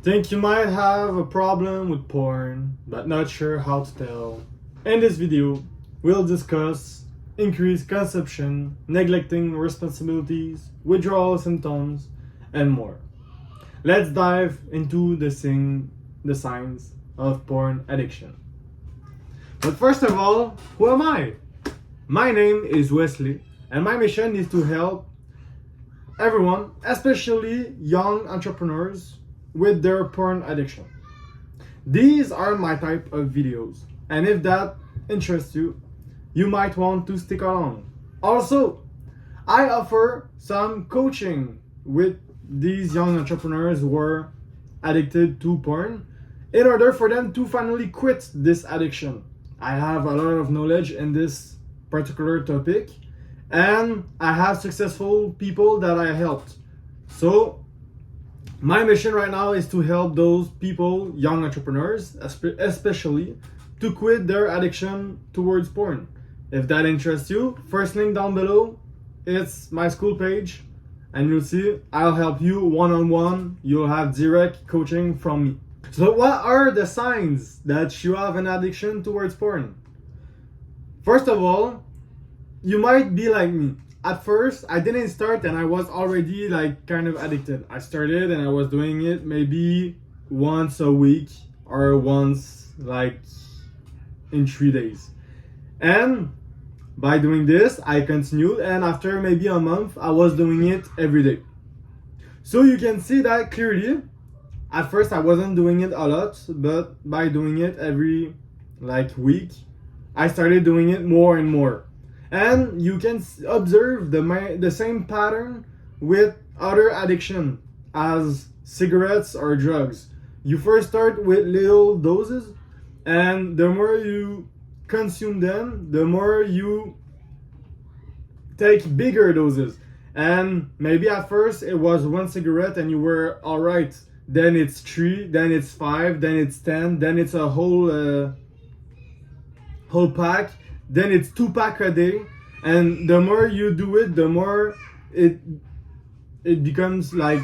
Think you might have a problem with porn, but not sure how to tell. In this video, we'll discuss increased consumption, neglecting responsibilities, withdrawal symptoms, and more. Let's dive into the signs of porn addiction. But first of all, who am I? My name is Wesley, and my mission is to help everyone, especially young entrepreneurs, with their porn addiction. These are my type of videos, and if that interests you, you might want to stick along. Also, I offer some coaching with these young entrepreneurs who are addicted to porn in order for them to finally quit this addiction. I have a lot of knowledge in this particular topic, and I have successful people that I helped. So my mission right now is to help those people, young entrepreneurs especially, to quit their addiction towards porn. If that interests you, first link down below, it's my school page, and you'll see I'll help you one-on-one. You'll have direct coaching from me. So what are the signs that you have an addiction towards porn? First of all, you might be like me. At first, I didn't start and I was already like kind of addicted. I started and I was doing it maybe once a week or once like in 3 days. And by doing this, I continued, and after maybe a month, I was doing it every day. So you can see that clearly. At first, I wasn't doing it a lot, but by doing it every like week, I started doing it more and more. And you can observe the same pattern with other addiction as cigarettes or drugs. You first start with little doses, and the more you consume them, the more you take bigger doses. And maybe at first it was one cigarette and you were all right. Then it's 3, then it's 5, then it's 10, then it's a whole pack, then it's 2 pack a day. And the more you do it, the more it becomes like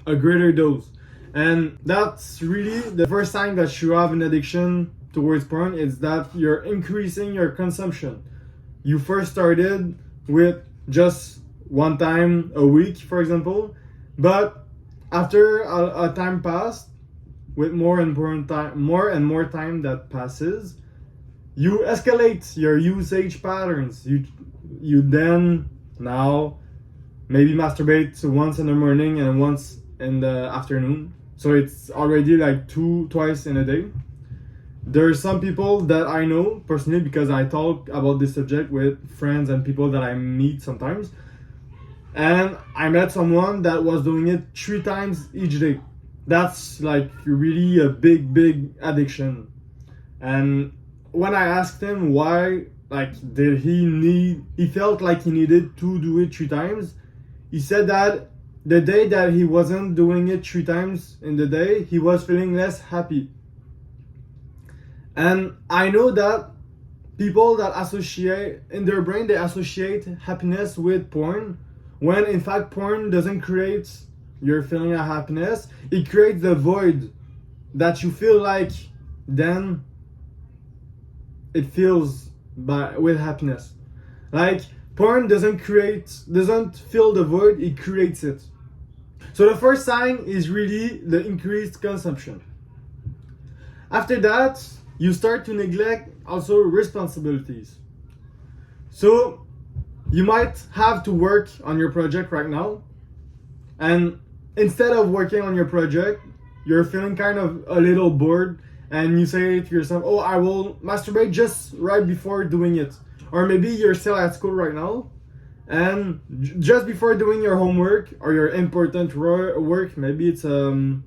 a greater dose. And that's really the first sign that you have an addiction towards porn, is that you're increasing your consumption. You first started with just one time a week, for example, but after a time passed, with more and more time that passes, you escalate your usage patterns. You then now maybe masturbate once in the morning and once in the afternoon. So it's already like twice in a day. There are some people that I know personally because I talk about this subject with friends and people that I meet sometimes. And I met someone that was doing it 3 times each day. That's like really a big addiction. And when I asked him why, like, he felt like he needed to do it 3 times, he said that the day that he wasn't doing it 3 times in the day, he was feeling less happy. And I know that people that associate, in their brain, they associate happiness with porn, when in fact porn doesn't create your feeling of happiness. It creates the void that you feel like then it fills with happiness. Like, porn doesn't fill the void, it creates it. So the first sign is really the increased consumption. After that, you start to neglect also responsibilities. So you might have to work on your project right now, and instead of working on your project, you're feeling kind of a little bored, and you say to yourself, oh, I will masturbate just right before doing it. Or maybe you're still at school right now, and just before doing your homework or your important work, maybe it's to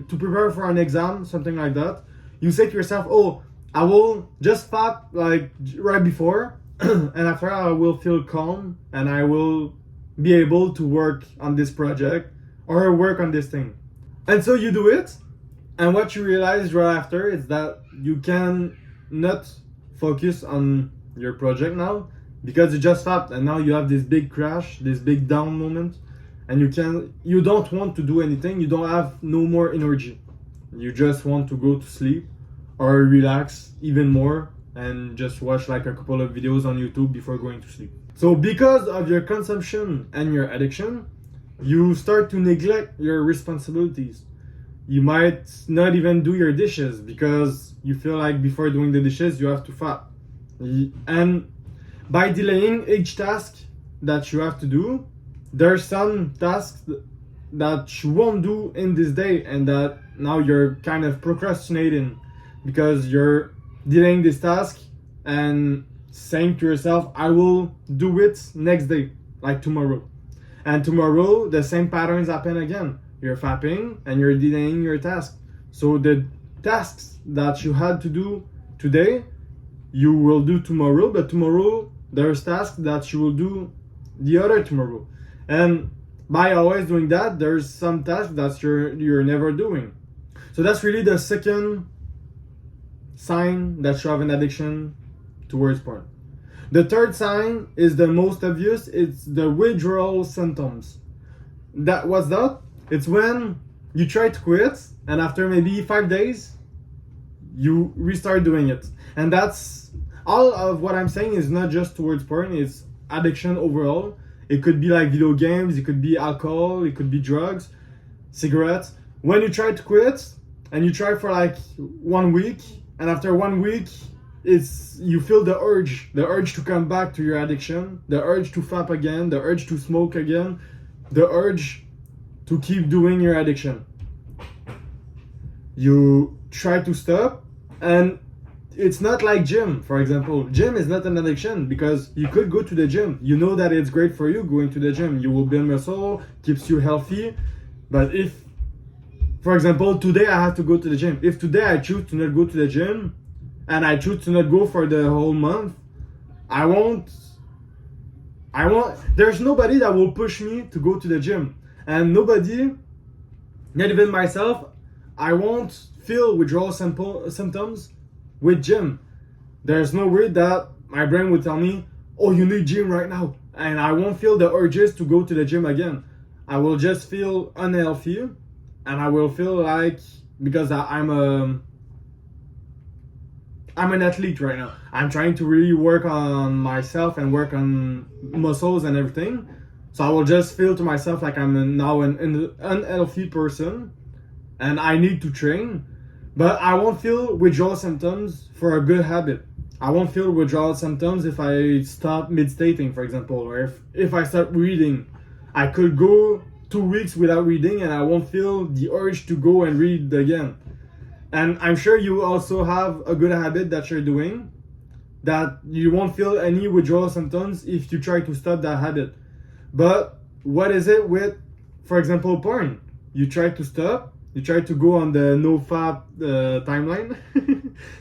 prepare for an exam, something like that. You say to yourself, oh, I will just fap like right before, and after I will feel calm and I will be able to work on this project or work on this thing. And so you do it, and what you realize right after is that you can not focus on your project now because you just fapped, and now you have this big crash, this big down moment, and you don't want to do anything, you don't have no more energy. You just want to go to sleep or relax even more and just watch like a couple of videos on YouTube before going to sleep. So because of your consumption and your addiction, you start to neglect your responsibilities. You might not even do your dishes because you feel like before doing the dishes you have to fap. And by delaying each task that you have to do, there's some tasks that you won't do in this day and that now you're kind of procrastinating because you're delaying this task and saying to yourself, I will do it next day, like tomorrow. And tomorrow, the same patterns happen again. You're fapping and you're delaying your task. So the tasks that you had to do today, you will do tomorrow, but tomorrow there's tasks that you will do the other tomorrow. And by always doing that, there's some tasks that you're never doing. So that's really the second sign that you have an addiction towards porn. The third sign is the most obvious. It's the withdrawal symptoms. What's that? It's when you try to quit and after maybe 5 days, you restart doing it. And that's all of what I'm saying is not just towards porn, it's addiction overall. It could be like video games, it could be alcohol, it could be drugs, cigarettes. When you try to quit and you try for like 1 week, and after 1 week, you feel the urge to come back to your addiction, the urge to fap again, the urge to smoke again, the urge to keep doing your addiction. You try to stop, and it's not like gym, for example. Gym is not an addiction because you could go to the gym. You know that it's great for you going to the gym. You will build muscle, keeps you healthy. But if, for example, today I have to go to the gym. If today I choose to not go to the gym and I choose to not go for the whole month, I won't, there's nobody that will push me to go to the gym. And nobody, not even myself, I won't feel withdrawal symptoms with gym. There's no way that my brain would tell me, oh, you need gym right now. And I won't feel the urges to go to the gym again. I will just feel unhealthy, and I will feel like, because I'm an athlete right now. I'm trying to really work on myself and work on muscles and everything. So I will just feel to myself like I'm now an unhealthy person and I need to train. But I won't feel withdrawal symptoms for a good habit. I won't feel withdrawal symptoms if I stop meditating, for example, or if I start reading. I could go 2 weeks without reading and I won't feel the urge to go and read again. And I'm sure you also have a good habit that you're doing that you won't feel any withdrawal symptoms if you try to stop that habit. But what is it with, for example, porn? You try to stop, you try to go on the no fap timeline.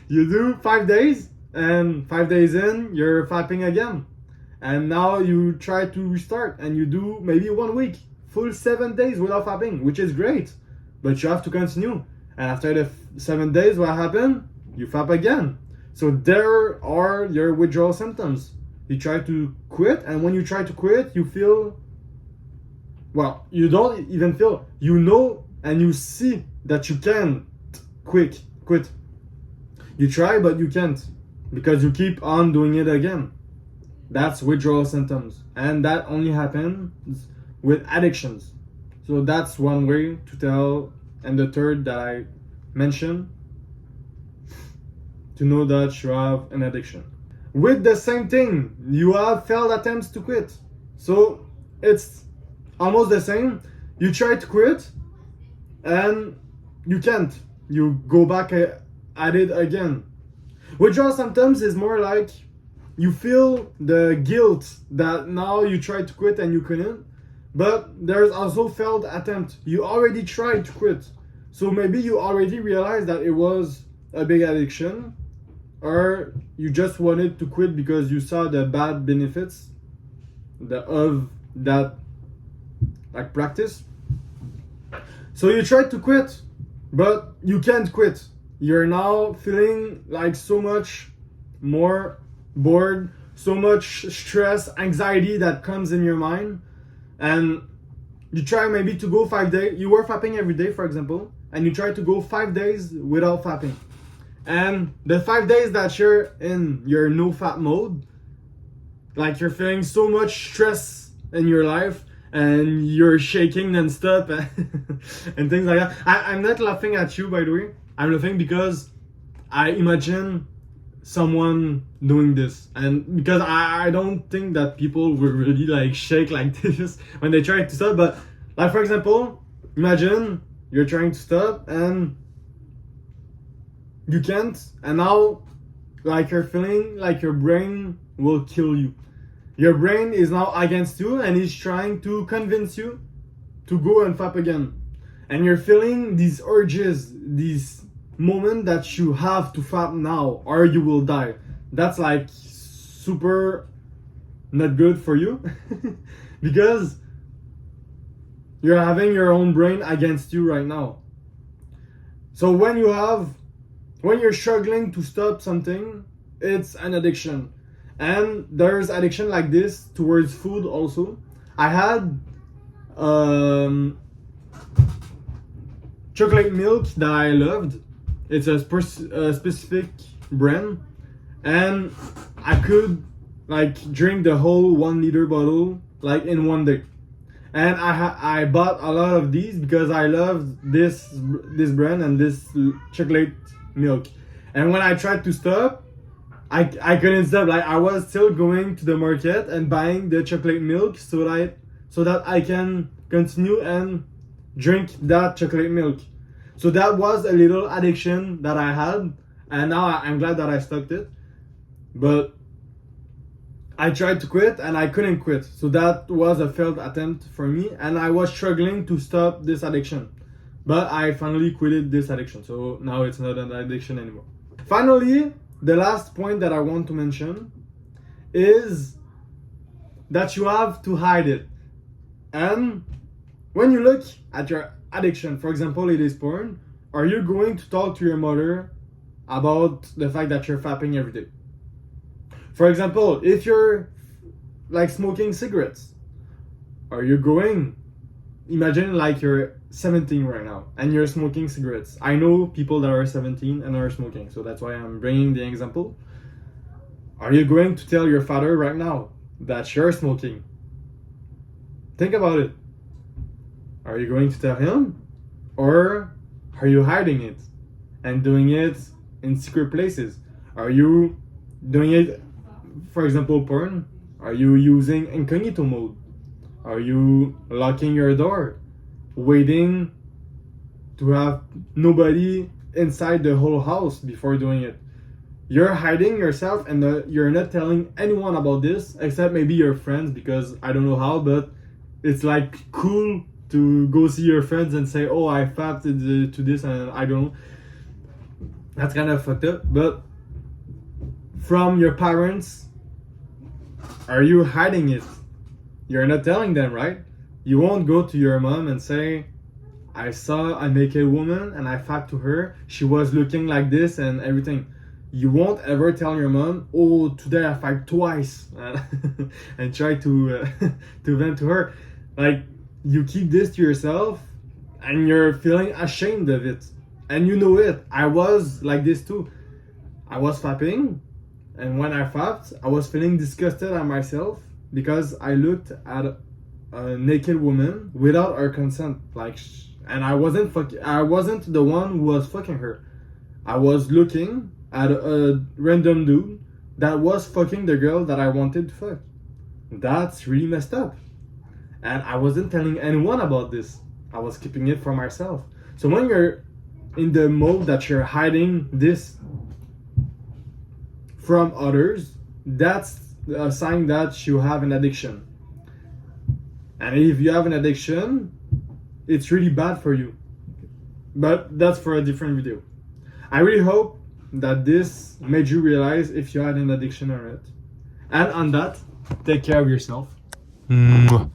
You do 5 days, and 5 days in, you're fapping again. And now you try to restart, and you do maybe 1 week, full 7 days without fapping, which is great. But you have to continue. And after the 7 days, what happened? You fap again. So there are your withdrawal symptoms. You try to quit, and when you try to quit, you feel, well, you don't even feel, you know, and you see that you can quit. You try, but you can't because you keep on doing it again. That's withdrawal symptoms, and that only happens with addictions. So that's one way to tell, and the third that I mentioned, to know that you have an addiction. With the same thing, you have failed attempts to quit. So it's almost the same. You try to quit and you can't. You go back at it again. Withdrawal symptoms is more like you feel the guilt that now you tried to quit and you couldn't. But there's also failed attempt. You already tried to quit. So maybe you already realized that it was a big addiction, or you just wanted to quit because you saw the bad benefits of that like practice. So you tried to quit, but you can't quit. You're now feeling like so much more bored, so much stress, anxiety that comes in your mind, and you try maybe to go 5 days, you were fapping every day, for example, and you try to go 5 days without fapping. And the 5 days that you're in your no fap mode, like you're feeling so much stress in your life and you're shaking non-stop and things like that. I'm not laughing at you, by the way. I'm laughing because I imagine someone doing this, and because I don't think that people will really like shake like this when they try to stop. But like, for example, imagine you're trying to stop and you can't, and now like you're feeling like your brain will kill you. Your brain is now against you and is trying to convince you to go and fap again. And you're feeling these urges, these moments that you have to fap now or you will die. That's like super not good for you because you're having your own brain against you right now. So when you're struggling to stop something, it's an addiction. And there's addiction like this towards food also. I had chocolate milk that I loved. It's a specific brand, and I could like drink the whole 1 liter bottle like in one day. And I bought a lot of these because I loved this brand and this chocolate milk. And when I tried to stop, I couldn't stop. Like, I was still going to the market and buying the chocolate milk so that I can continue and drink that chocolate milk. So that was a little addiction that I had, and now I'm glad that I stopped it. But I tried to quit and I couldn't quit. So that was a failed attempt for me, and I was struggling to stop this addiction. But I finally quitted this addiction. So now it's not an addiction anymore. Finally, the last point that I want to mention is that you have to hide it. And when you look at your addiction, for example, it is porn, are you going to talk to your mother about the fact that you're fapping every day? For example, if you're like smoking cigarettes, are you going, imagine like you're 17 right now and you're smoking cigarettes. I know people that are 17 and are smoking, so that's why I'm bringing the example. Are you going to tell your father right now that you're smoking? Think about it. Are you going to tell him, or are you hiding it and doing it in secret places? Are you doing it, for example, porn? Are you using incognito mode? Are you locking your door, waiting to have nobody inside the whole house before doing it? You're hiding yourself, and you're not telling anyone about this except maybe your friends, because I don't know how, but it's like cool to go see your friends and say, oh, I fapped to this, and I don't know. That's kind of fucked up. But from your parents, are you hiding it? You're not telling them, right? You won't go to your mom and say, I saw a naked woman and I fapped to her. She was looking like this and everything. You won't ever tell your mom, oh, today I fapped twice and try to vent to her. Like, you keep this to yourself and you're feeling ashamed of it. And you know it. I was like this too. I was fapping, and when I fapped, I was feeling disgusted at myself because I looked at a naked woman without her consent. Like, and I wasn't the one who was fucking her. I was looking at a random dude that was fucking the girl that I wanted to fuck. That's really messed up. And I wasn't telling anyone about this. I was keeping it for myself. So when you're in the mode that you're hiding this from others, that's a sign that you have an addiction. And if you have an addiction, it's really bad for you. But that's for a different video. I really hope that this made you realize if you had an addiction or not. And on that, take care of yourself. Mwah.